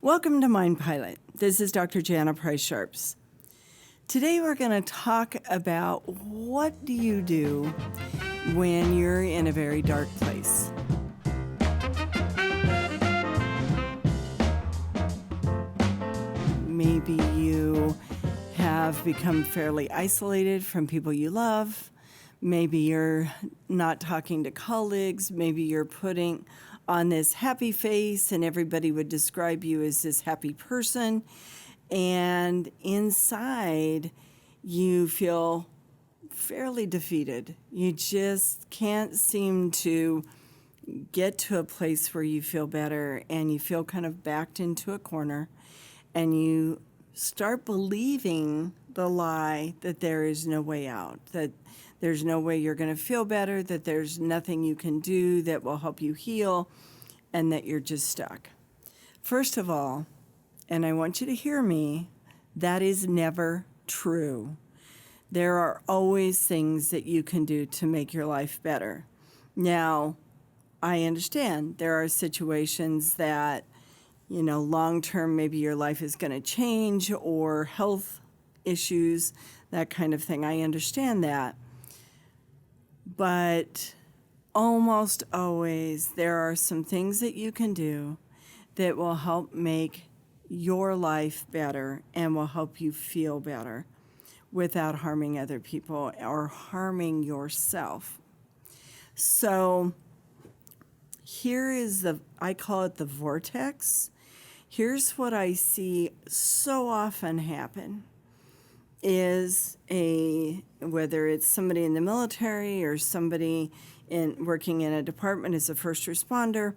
Welcome to Mind Pilot. This is Dr. Jana Price-Sharps. Today we're going to talk about what do you do when you're in a very dark place. Maybe you have become fairly isolated from people you love. Maybe you're not talking to colleagues. Maybe you're putting on this happy face and everybody would describe you as this happy person. And inside, you feel fairly defeated. You just can't seem to get to a place where you feel better, and you feel kind of backed into a corner, and you start believing the lie that there is no way out, that there's no way you're going to feel better, that there's nothing you can do that will help you heal, and that you're just stuck. First of all, and I want you to hear me, that is never true. There are always things that you can do to make your life better. Now, I understand there are situations that, long term, maybe your life is going to change, or health issues, that kind of thing. I understand that. But almost always there are some things that you can do that will help make your life better and will help you feel better without harming other people or harming yourself. So here is I call it the vortex. Here's what I see so often happen is whether it's somebody in the military or somebody working in a department as a first responder,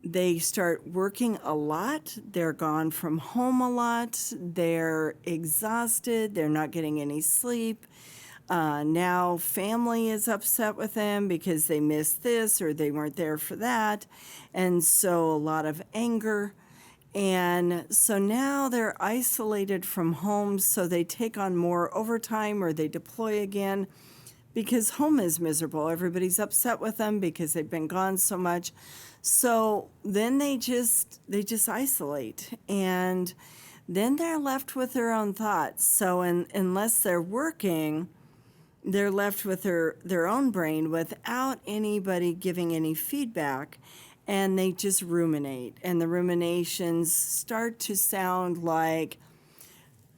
they start working a lot, they're gone from home a lot, they're exhausted, they're not getting any sleep. Now family is upset with them because they missed this or they weren't there for that, and so a lot of anger. And so now they're isolated from home, so they take on more overtime or they deploy again because home is miserable. Everybody's upset with them because they've been gone so much. So then they just isolate, and then they're left with their own thoughts. So unless they're working, they're left with their own brain without anybody giving any feedback. And they just ruminate, and the ruminations start to sound like,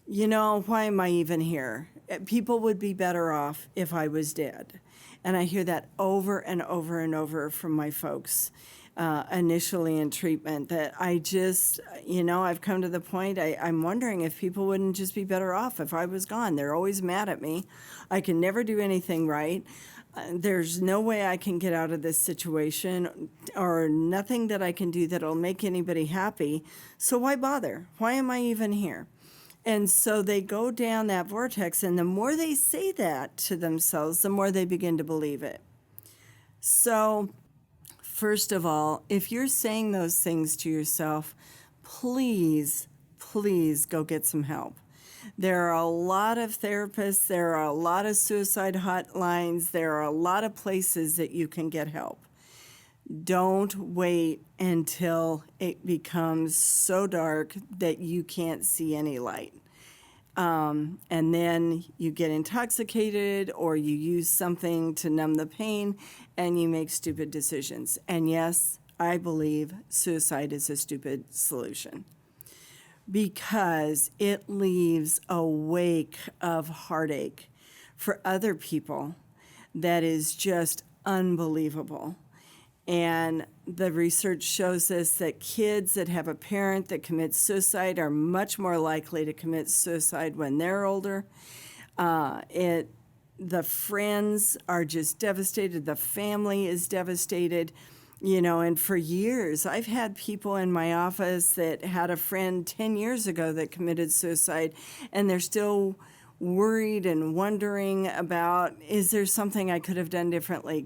why am I even here? People would be better off if I was dead. And I hear that over and over and over from my folks initially in treatment, that I just, I've come to the point, I'm wondering if people wouldn't just be better off if I was gone. They're always mad at me. I can never do anything right. There's no way I can get out of this situation, or nothing that I can do that'll make anybody happy. So why bother? Why am I even here? And so they go down that vortex, and the more they say that to themselves, the more they begin to believe it. So first of all, if you're saying those things to yourself, please go get some help. There are a lot of therapists, there are a lot of suicide hotlines, there are a lot of places that you can get help. Don't wait until it becomes so dark that you can't see any light. And then you get intoxicated, or you use something to numb the pain, and you make stupid decisions. And yes, I believe suicide is a stupid solution, because it leaves a wake of heartache for other people that is just unbelievable. And the research shows us that kids that have a parent that commits suicide are much more likely to commit suicide when they're older. The friends are just devastated. The family is devastated. And for years, I've had people in my office that had a friend 10 years ago that committed suicide, and they're still worried and wondering about, is there something I could have done differently?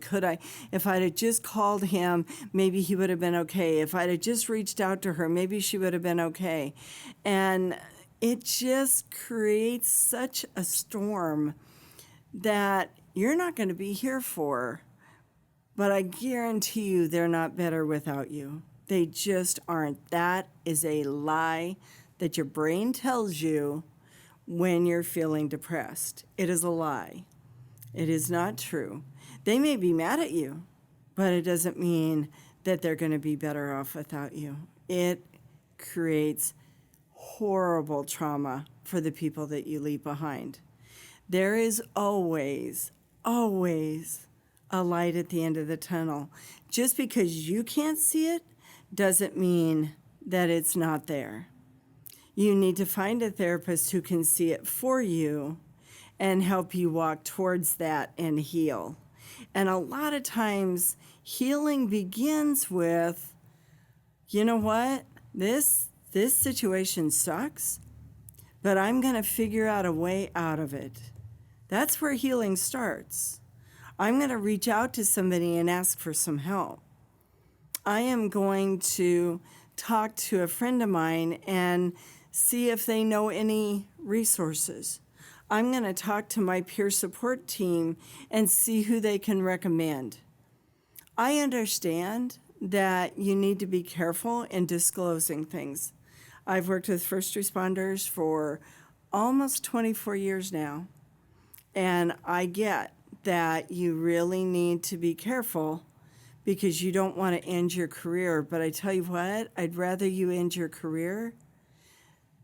If I'd have just called him, maybe he would have been okay. If I'd have just reached out to her, maybe she would have been okay. And it just creates such a storm that you're not going to be here for. But I guarantee you they're not better without you. They just aren't. That is a lie that your brain tells you when you're feeling depressed. It is a lie. It is not true. They may be mad at you, but it doesn't mean that they're going to be better off without you. It creates horrible trauma for the people that you leave behind. There is always, always a light at the end of the tunnel. Just because you can't see it doesn't mean that it's not there. You need to find a therapist who can see it for you and help you walk towards that and heal. And a lot of times, healing begins with, you know what, this situation sucks, but I'm going to figure out a way out of it. That's where healing starts. I'm going to reach out to somebody and ask for some help. I am going to talk to a friend of mine and see if they know any resources. I'm going to talk to my peer support team and see who they can recommend. I understand that you need to be careful in disclosing things. I've worked with first responders for almost 24 years now, and I get that you really need to be careful because you don't want to end your career. But I tell you what, I'd rather you end your career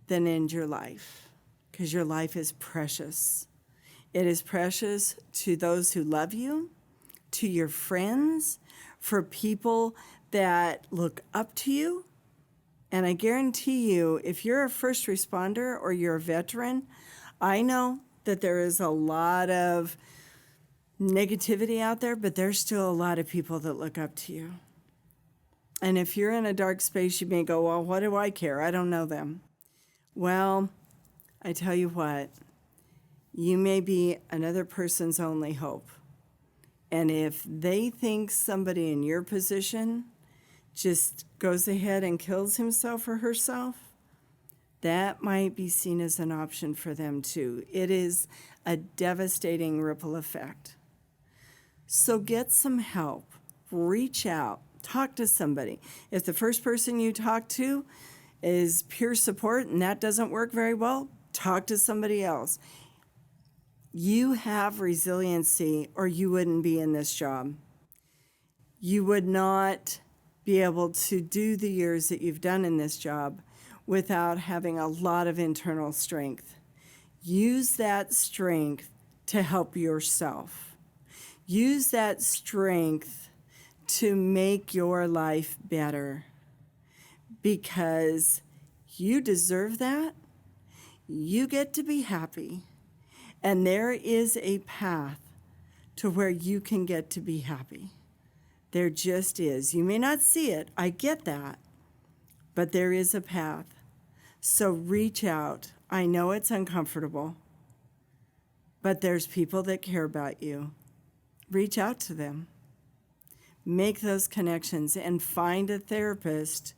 than end your life, because your life is precious. It is precious to those who love you, to your friends, for people that look up to you. And I guarantee you, if you're a first responder or you're a veteran, I know that there is a lot of negativity out there, but there's still a lot of people that look up to you. And if you're in a dark space, you may go, well, what do I care? I don't know them. Well, I tell you what, you may be another person's only hope. And if they think somebody in your position just goes ahead and kills himself or herself, that might be seen as an option for them too. It is a devastating ripple effect. So get some help, reach out, talk to somebody. If the first person you talk to is peer support and that doesn't work very well, talk to somebody else. You have resiliency or you wouldn't be in this job. You would not be able to do the years that you've done in this job without having a lot of internal strength. Use that strength to help yourself. Use that strength to make your life better, because you deserve that. You get to be happy, and there is a path to where you can get to be happy. There just is. You may not see it, I get that, but there is a path. So reach out. I know it's uncomfortable, but there's people that care about you. Reach out to them. Make those connections and find a therapist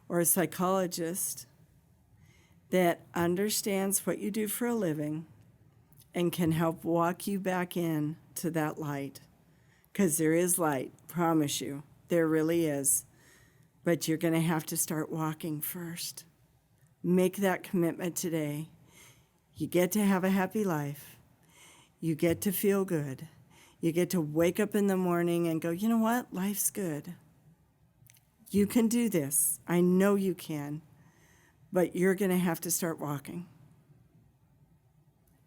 or a psychologist that understands what you do for a living and can help walk you back in to that light. Because there is light, promise you. There really is. But you're going to have to start walking first. Make that commitment today. You get to have a happy life. You get to feel good. You get to wake up in the morning and go, you know what? Life's good. You can do this. I know you can. But you're going to have to start walking.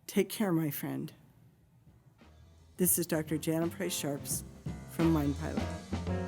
Take care, my friend. This is Dr. Jana Price-Sharps from Mind Pilot.